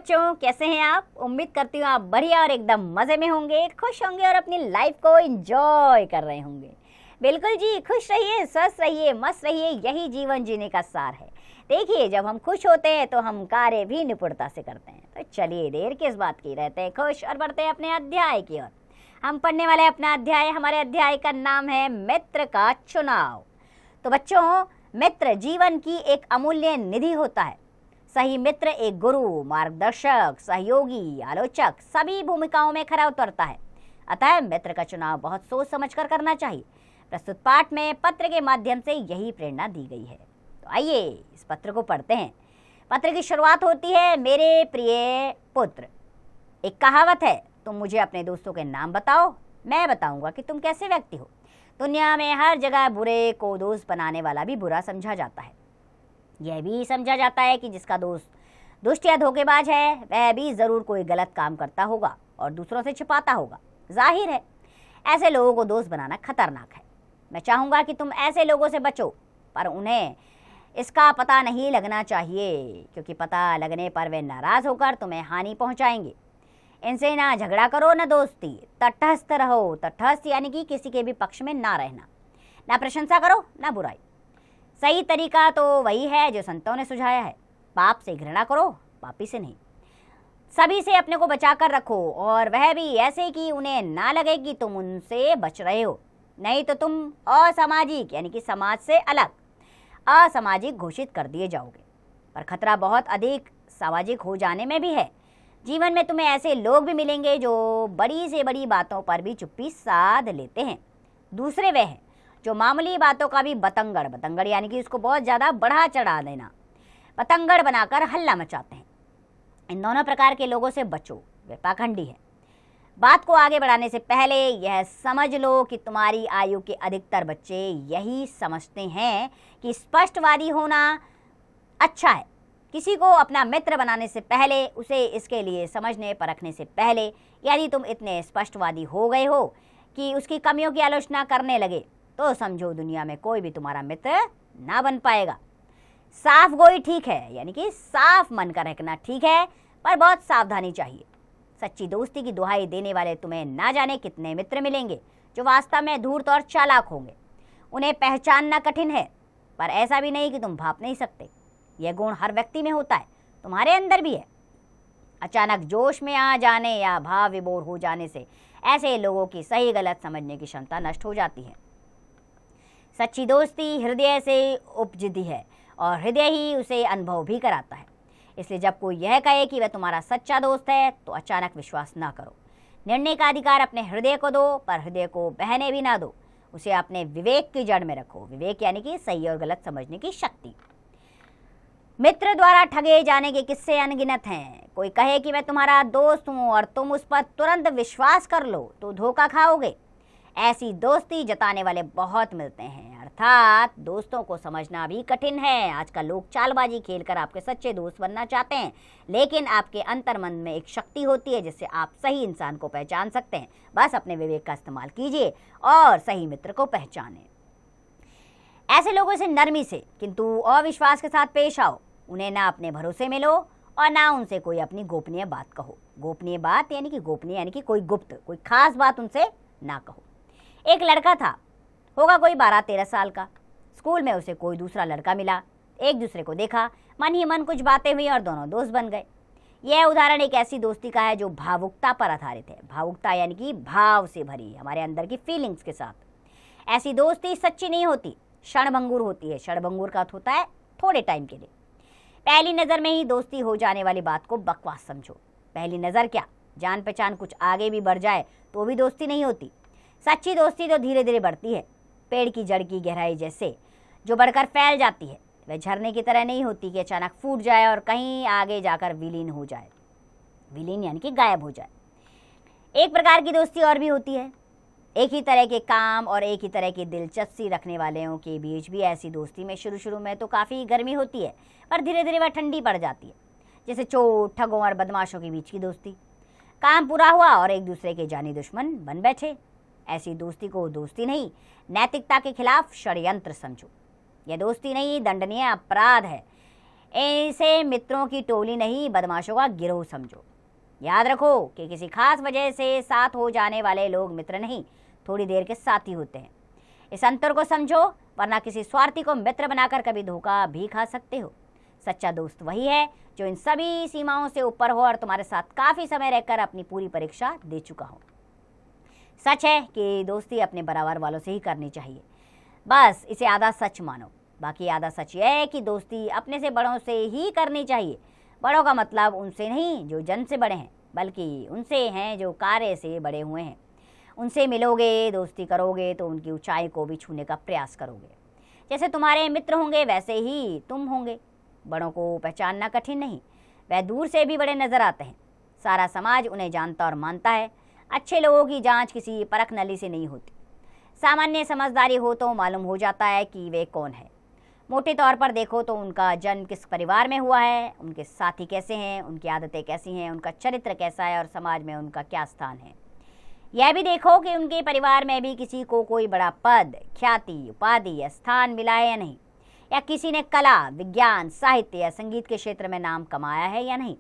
बच्चों, कैसे हैं आप? उम्मीद करती हूँ आप बढ़िया और एकदम मज़े में होंगे, खुश होंगे और अपनी लाइफ को एंजॉय कर रहे होंगे। बिल्कुल जी, खुश रहिए, स्वस्थ रहिए, मस्त रहिए, यही जीवन जीने का सार है। देखिए, जब हम खुश होते हैं तो हम कार्य भी निपुणता से करते हैं। तो चलिए, देर किस बात की, रहते हैं खुश और बढ़ते हैं अपने अध्याय की ओर। हम पढ़ने वाले अपना अध्याय, हमारे अध्याय का नाम है मित्र का चुनाव। तो बच्चों, मित्र जीवन की एक अमूल्य निधि होता है। सही मित्र एक गुरु, मार्गदर्शक, सहयोगी, आलोचक सभी भूमिकाओं में खरा उतरता है। अतः मित्र का चुनाव बहुत सोच समझकर करना चाहिए। प्रस्तुत पाठ में पत्र के माध्यम से यही प्रेरणा दी गई है। तो आइए इस पत्र को पढ़ते हैं। पत्र की शुरुआत होती है, मेरे प्रिय पुत्र। एक कहावत है, तुम मुझे अपने दोस्तों के नाम बताओ, मैं बताऊंगा कि तुम कैसे व्यक्ति हो। दुनिया में हर जगह बुरे को दोस्त बनाने वाला भी बुरा समझा जाता है। यह भी समझा जाता है कि जिसका दोस्त दुष्ट या धोखेबाज है वह भी जरूर कोई गलत काम करता होगा और दूसरों से छिपाता होगा। जाहिर है, ऐसे लोगों को दोस्त बनाना खतरनाक है। मैं चाहूँगा कि तुम ऐसे लोगों से बचो, पर उन्हें इसका पता नहीं लगना चाहिए, क्योंकि पता लगने पर वे नाराज़ होकर तुम्हें हानि पहुँचाएंगे। इनसे ना झगड़ा करो ना दोस्ती, तटस्थ रहो। तटस्थ यानी कि किसी के भी पक्ष में ना रहना, ना प्रशंसा करो ना बुराई। सही तरीका तो वही है जो संतों ने सुझाया है। पाप से घृणा करो, पापी से नहीं। सभी से अपने को बचाकर रखो, और वह भी ऐसे कि उन्हें ना लगे कि तुम उनसे बच रहे हो। नहीं तो तुम असामाजिक यानी कि समाज से अलग, असामाजिक घोषित कर दिए जाओगे। पर खतरा बहुत अधिक सामाजिक हो जाने में भी है। जीवन में तुम्हें ऐसे लोग भी मिलेंगे जो बड़ी से बड़ी बातों पर भी चुप्पी साध लेते हैं। दूसरे वे हैं जो मामूली बातों का भी बतंगड़ यानी कि उसको बहुत ज़्यादा बढ़ा चढ़ा देना, बतंगड़ बनाकर हल्ला मचाते हैं। इन दोनों प्रकार के लोगों से बचो, वे पाखंडी है। बात को आगे बढ़ाने से पहले यह समझ लो कि तुम्हारी आयु के अधिकतर बच्चे यही समझते हैं कि स्पष्टवादी होना अच्छा है। किसी को अपना मित्र बनाने से पहले, उसे इसके लिए समझने परखने से पहले, यदि तुम इतने स्पष्टवादी हो गए हो कि उसकी कमियों की आलोचना करने लगे, तो समझो दुनिया में कोई भी तुम्हारा मित्र ना बन पाएगा। साफ गोई ठीक है, यानी कि साफ मन का रखना ठीक है, पर बहुत सावधानी चाहिए। सच्ची दोस्ती की दुहाई देने वाले तुम्हें ना जाने कितने मित्र मिलेंगे जो वास्तव में धूर्त और चालाक होंगे। उन्हें पहचानना कठिन है, पर ऐसा भी नहीं कि तुम भाप नहीं सकते। यह गुण हर व्यक्ति में होता है, तुम्हारे अंदर भी है। अचानक जोश में आ जाने या भाव विभोर हो जाने से ऐसे लोगों की सही गलत समझने की क्षमता नष्ट हो जाती है। सच्ची दोस्ती हृदय से उपजती है और हृदय ही उसे अनुभव भी कराता है। इसलिए जब कोई यह कहे कि वह तुम्हारा सच्चा दोस्त है, तो अचानक विश्वास ना करो। निर्णय का अधिकार अपने हृदय को दो, पर हृदय को बहने भी ना दो। उसे अपने विवेक की जड़ में रखो। विवेक यानी कि सही और गलत समझने की शक्ति। मित्र द्वारा ठगे जाने के किस्से अनगिनत हैं। कोई कहे कि मैं तुम्हारा दोस्त हूँ और तुम उस पर तुरंत विश्वास कर लो, तो धोखा खाओगे। ऐसी दोस्ती जताने वाले बहुत मिलते हैं, अर्थात दोस्तों को समझना भी कठिन है। आजकल लोग चालबाजी खेलकर आपके सच्चे दोस्त बनना चाहते हैं, लेकिन आपके अंतर्मन में एक शक्ति होती है जिससे आप सही इंसान को पहचान सकते हैं। बस अपने विवेक का इस्तेमाल कीजिए और सही मित्र को पहचानें। ऐसे लोगों से नरमी से किंतु अविश्वास के साथ पेश आओ। उन्हें ना अपने भरोसे में लो और ना उनसे कोई अपनी गोपनीय बात कहो। गोपनीय बात यानी कि गोपनीय यानी कि कोई गुप्त, कोई खास बात उनसे ना कहो। एक लड़का था, होगा कोई 12-13 साल का। स्कूल में उसे कोई दूसरा लड़का मिला। एक दूसरे को देखा, मन ही मन कुछ बातें हुई और दोनों दोस्त बन गए। यह उदाहरण एक ऐसी दोस्ती का है जो भावुकता पर आधारित है। भावुकता यानी कि भाव से भरी, हमारे अंदर की फीलिंग्स के साथ। ऐसी दोस्ती सच्ची नहीं होती, क्षणभंगुर होती है। क्षणभंगुर का अर्थ होता है थोड़े टाइम के लिए। पहली नज़र में ही दोस्ती हो जाने वाली बात को बकवास समझो। पहली नज़र क्या, जान पहचान कुछ आगे भी बढ़ जाए तो भी दोस्ती नहीं होती। सच्ची दोस्ती तो धीरे धीरे बढ़ती है, पेड़ की जड़ की गहराई जैसे, जो बढ़कर फैल जाती है। वह झरने की तरह नहीं होती कि अचानक फूट जाए और कहीं आगे जाकर विलीन हो जाए। विलीन यानी कि गायब हो जाए। एक प्रकार की दोस्ती और भी होती है। एक ही तरह के काम और एक ही तरह की दिलचस्पी रखने वालों के बीच भी ऐसी दोस्ती में शुरू में तो काफ़ी गर्मी होती है, पर धीरे धीरे वह ठंडी पड़ जाती है। जैसे चोर, ठगों और बदमाशों के बीच की दोस्ती। काम पूरा हुआ और एक दूसरे के जानी दुश्मन बन बैठे। ऐसी दोस्ती को दोस्ती नहीं, नैतिकता के खिलाफ षड्यंत्र समझो। यह दोस्ती नहीं, दंडनीय अपराध है। ऐसे मित्रों की टोली नहीं, बदमाशों का गिरोह समझो। याद रखो कि किसी खास वजह से साथ हो जाने वाले लोग मित्र नहीं, थोड़ी देर के साथी होते हैं। इस अंतर को समझो, वरना किसी स्वार्थी को मित्र बनाकर कभी धोखा भी खा सकते हो। सच्चा दोस्त वही है जो इन सभी सीमाओं से ऊपर हो और तुम्हारे साथ काफी समय रहकर अपनी पूरी परीक्षा दे चुका हो। सच है कि दोस्ती अपने बराबर वालों से ही करनी चाहिए, बस इसे आधा सच मानो। बाकी आधा सच यह है कि दोस्ती अपने से बड़ों से ही करनी चाहिए। बड़ों का मतलब उनसे नहीं जो जन से बड़े हैं, बल्कि उनसे हैं जो कार्य से बड़े हुए हैं। उनसे मिलोगे, दोस्ती करोगे तो उनकी ऊंचाई को भी छूने का प्रयास करोगे। जैसे तुम्हारे मित्र होंगे वैसे ही तुम होंगे। बड़ों को पहचानना कठिन नहीं, वह दूर से भी बड़े नजर आते हैं। सारा समाज उन्हें जानता और मानता है। अच्छे लोगों की जांच किसी परख नली से नहीं होती। सामान्य समझदारी हो तो मालूम हो जाता है कि वे कौन है। मोटे तौर पर देखो तो उनका जन्म किस परिवार में हुआ है, उनके साथी कैसे हैं, उनकी आदतें कैसी हैं, उनका चरित्र कैसा है और समाज में उनका क्या स्थान है। यह भी देखो कि उनके परिवार में भी किसी को कोई बड़ा पद, ख्याति, उपाधि या स्थान मिला है या नहीं, या किसी ने कला, विज्ञान, साहित्य या संगीत के क्षेत्र में नाम कमाया है या नहीं।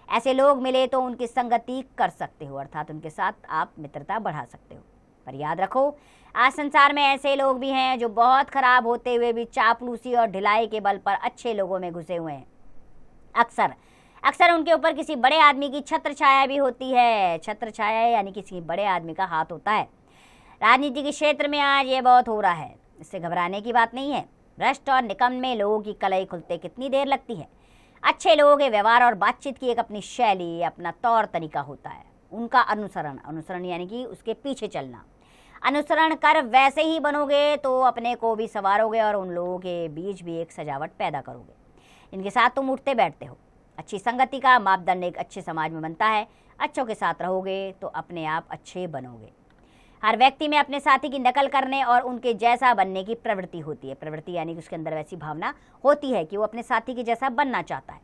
ऐसे लोग मिले तो उनकी संगति कर सकते हो, अर्थात उनके साथ आप मित्रता बढ़ा सकते हो। पर याद रखो, आज संसार में ऐसे लोग भी हैं जो बहुत खराब होते हुए भी चापलूसी और ढिलाई के बल पर अच्छे लोगों में घुसे हुए हैं। अक्सर उनके ऊपर किसी बड़े आदमी की छत्र छाया भी होती है। छत्र छाया यानी किसी बड़े आदमी का हाथ होता है। राजनीति के क्षेत्र में आज ये बहुत हो रहा है, इससे घबराने की बात नहीं है। भ्रष्ट और निकम्मे लोगों की कलई खुलते कितनी देर लगती है। अच्छे लोगों के व्यवहार और बातचीत की एक अपनी शैली, अपना तौर तरीका होता है। उनका अनुसरण यानी कि उसके पीछे चलना। अनुसरण कर वैसे ही बनोगे तो अपने को भी संवारोगे और उन लोगों के बीच भी एक सजावट पैदा करोगे जिनके साथ तुम उठते बैठते हो। अच्छी संगति का मापदंड एक अच्छे समाज में बनता है। अच्छों के साथ रहोगे तो अपने आप अच्छे बनोगे। हर व्यक्ति में अपने साथी की नकल करने और उनके जैसा बनने की प्रवृत्ति होती है। प्रवृत्ति यानी कि उसके अंदर वैसी भावना होती है कि वो अपने साथी के जैसा बनना चाहता है।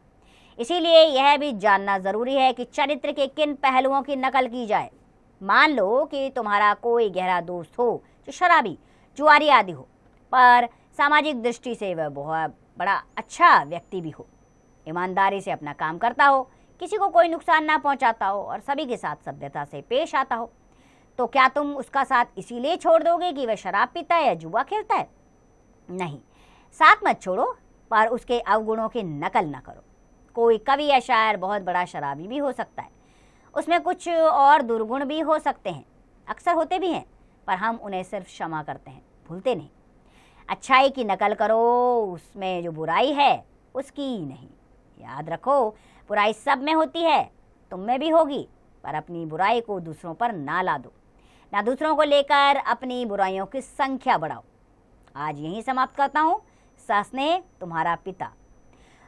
इसीलिए यह भी जानना जरूरी है कि चरित्र के किन पहलुओं की नकल की जाए। मान लो कि तुम्हारा कोई गहरा दोस्त हो जो शराबी, जुआरी आदि हो, पर सामाजिक दृष्टि से वह बहुत बड़ा अच्छा व्यक्ति भी हो, ईमानदारी से अपना काम करता हो, किसी को कोई नुकसान ना पहुंचाता हो और सभी के साथ सभ्यता से पेश आता हो, तो क्या तुम उसका साथ इसीलिए छोड़ दोगे कि वह शराब पीता है या जुआ खेलता है? नहीं, साथ मत छोड़ो, पर उसके अवगुणों की नकल न करो। कोई कवि या शायर बहुत बड़ा शराबी भी हो सकता है, उसमें कुछ और दुर्गुण भी हो सकते हैं, अक्सर होते भी हैं, पर हम उन्हें सिर्फ क्षमा करते हैं, भूलते नहीं। अच्छाई की नकल करो, उसमें जो बुराई है उसकी नहीं। याद रखो, बुराई सब में होती है, तुम में भी होगी, पर अपनी बुराई को दूसरों पर ना ला दो, ना दूसरों को लेकर अपनी बुराइयों की संख्या बढ़ाओ। आज यहीं समाप्त करता हूँ। सस्नेह, तुम्हारा पिता।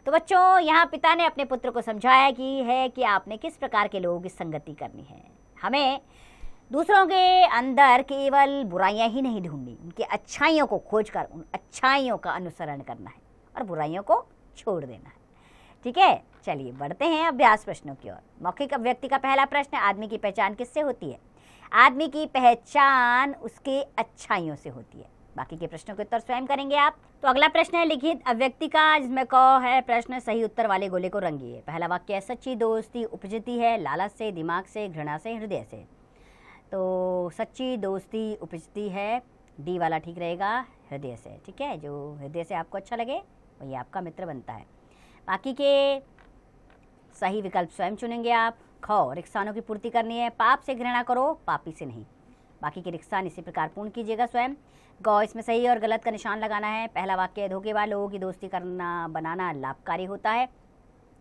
तो बच्चों, यहाँ पिता ने अपने पुत्र को समझाया कि आपने किस प्रकार के लोगों की संगति करनी है। हमें दूसरों के अंदर केवल बुराइयां ही नहीं ढूंढनी, उनकी अच्छाइयों को खोजकर उन अच्छाइयों का अनुसरण करना है और बुराइयों को छोड़ देना है। ठीक है, चलिए बढ़ते हैं अभ्यास प्रश्नों की ओर। मौखिक अभिव्यक्ति का पहला प्रश्न, आदमी की पहचान किससे होती है? आदमी की पहचान उसके अच्छाइयों से होती है। बाकी के प्रश्नों के उत्तर स्वयं करेंगे आप। तो अगला प्रश्न है लिखित अभिव्यक्ति का, जिसमें क है प्रश्न, सही उत्तर वाले गोले को रंगिए। पहला वाक्य है, सच्ची दोस्ती उपजती है लालच से, दिमाग से, घृणा से, हृदय से। तो सच्ची दोस्ती उपजती है, डी वाला ठीक रहेगा, हृदय से। ठीक है, जो हृदय से आपको अच्छा लगे वही आपका मित्र बनता है। बाकी के सही विकल्प स्वयं चुनेंगे आप। ख, रिक्सानों की पूर्ति करनी है, पाप से घृणा करो, पापी से नहीं। बाकी के रिक्सान इसी प्रकार पूर्ण कीजिएगा स्वयं। ग, इसमें सही और गलत का निशान लगाना है। पहला वाक्य, धोखेबाज लोगों की दोस्ती करना बनाना लाभकारी होता है,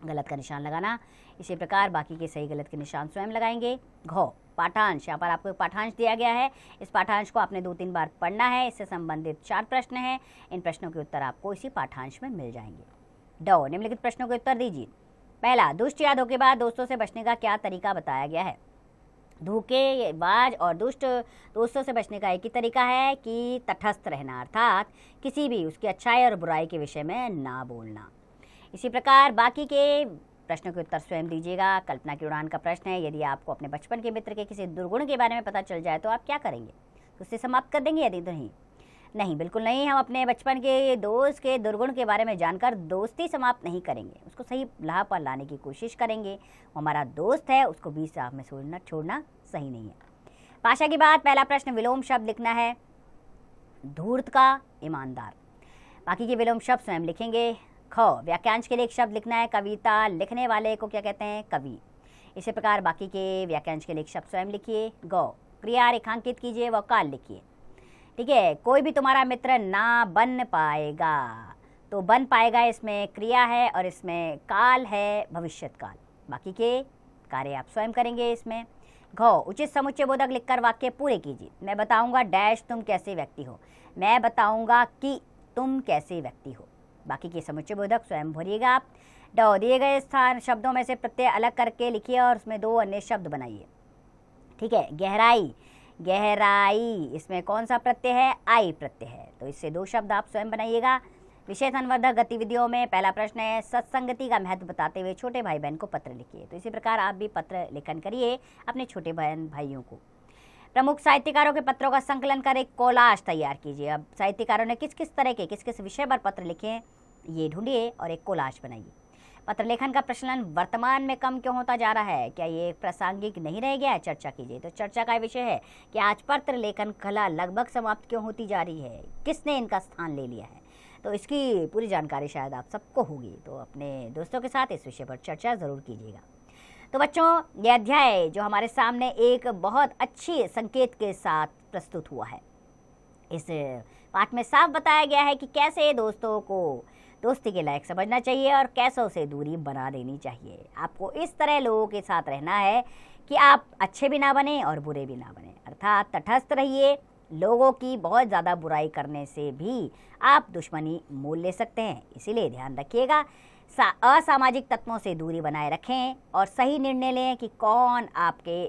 गलत का निशान लगाना। इसी प्रकार बाकी के सही गलत के निशान स्वयं लगाएंगे। घ, पाठांश, यहाँ पर आपको एक पाठांश दिया गया है। इस पाठांश को आपने 2-3 बार पढ़ना है। इससे संबंधित 4 प्रश्न हैं। इन प्रश्नों के उत्तर आपको इसी पाठांश में मिल जाएंगे। ड, निम्नलिखित प्रश्नों के उत्तर दीजिए। पहला, दुष्ट या धोखेबाज दोस्तों से बचने का क्या तरीका बताया गया है? धोखेबाज और दुष्ट दोस्तों से बचने का एक ही तरीका है कि तटस्थ रहना, अर्थात किसी भी उसकी अच्छाई और बुराई के विषय में ना बोलना। इसी प्रकार बाकी के प्रश्नों के उत्तर स्वयं दीजिएगा। कल्पना की उड़ान का प्रश्न है, यदि आपको अपने बचपन के मित्र के किसी दुर्गुण के बारे में पता चल जाए तो आप क्या करेंगे? तो उसे समाप्त कर देंगे, यदि तो नहीं। नहीं, बिल्कुल नहीं। हम अपने बचपन के दोस्त के दुर्गुण के बारे में जानकर दोस्ती समाप्त नहीं करेंगे, उसको सही राह पर लाने की कोशिश करेंगे। वो हमारा दोस्त है, उसको बीच राह में छोड़ना सही नहीं है। भाषा की बात, पहला प्रश्न विलोम शब्द लिखना है धूर्त का ईमानदार। बाकी के विलोम शब्द स्वयं लिखेंगे। ख, वाक्यांश के लिए एक शब्द लिखना है कविता, लिखने वाले को क्या कहते हैं? कवि। इसी प्रकार बाकी के वाक्यांश के लिए एक शब्द स्वयं लिखिए। ग, क्रिया रेखांकित कीजिए व काल लिखिए। ठीक है, कोई भी तुम्हारा मित्र ना बन पाएगा, तो बन पाएगा इसमें क्रिया है और इसमें काल है भविष्यत काल। बाकी के कार्य आप स्वयं करेंगे इसमें। घ, उचित समुच्चय बोधक लिखकर वाक्य पूरे कीजिए। मैं बताऊंगा डैश तुम कैसे व्यक्ति हो, मैं बताऊंगा कि तुम कैसे व्यक्ति हो। बाकी के समुच्चय बोधक स्वयं भरिएगा आप। ड, दिए गए स्थान शब्दों में से प्रत्यय अलग करके लिखिए और उसमें 2 अन्य शब्द बनाइए। ठीक है, गहराई, गहराई इसमें कौन सा प्रत्यय है? आई प्रत्यय है, तो इससे 2 शब्द आप स्वयं बनाइएगा। विषय संवर्धक गतिविधियों में पहला प्रश्न है सत्संगति का महत्व बताते हुए छोटे भाई बहन को पत्र लिखिए। तो इसी प्रकार आप भी पत्र लेखन करिए अपने छोटे बहन भाइयों को। प्रमुख साहित्यकारों के पत्रों का संकलन कर एक कोलाज तैयार कीजिए। अब साहित्यकारों ने किस किस तरह के किस किस विषय पर पत्र लिखे ये ढूंढिए और एक कोलाज बनाइए। पत्र लेखन का प्रचलन वर्तमान में कम क्यों होता जा रहा है? क्या ये प्रासंगिक नहीं रह गया है? चर्चा कीजिए। तो चर्चा का विषय है कि आज पत्र लेखन कला लगभग समाप्त क्यों होती जा रही है, किसने इनका स्थान ले लिया है। तो इसकी पूरी जानकारी शायद आप सबको होगी, तो अपने दोस्तों के साथ इस विषय पर चर्चा ज़रूर कीजिएगा। तो बच्चों, यह अध्याय जो हमारे सामने एक बहुत अच्छी संकेत के साथ प्रस्तुत हुआ है। इस पाठ में साफ बताया गया है कि कैसे दोस्तों को दोस्ती के लायक समझना चाहिए और कैसे उसे दूरी बना देनी चाहिए। आपको इस तरह लोगों के साथ रहना है कि आप अच्छे भी ना बने और बुरे भी ना बने, अर्थात तटस्थ रहिए। लोगों की बहुत ज़्यादा बुराई करने से भी आप दुश्मनी मोल ले सकते हैं, इसीलिए ध्यान रखिएगा। असामाजिक तत्वों से दूरी बनाए रखें और सही निर्णय लें कि कौन आपके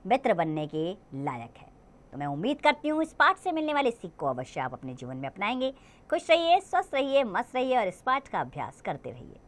मित्र बनने के लायक है। तो मैं उम्मीद करती हूँ इस पाठ से मिलने वाली सीख को अवश्य आप अपने जीवन में अपनाएंगे। खुश रहिए, स्वस्थ रहिए, मस्त रहिए और इस पाठ का अभ्यास करते रहिए।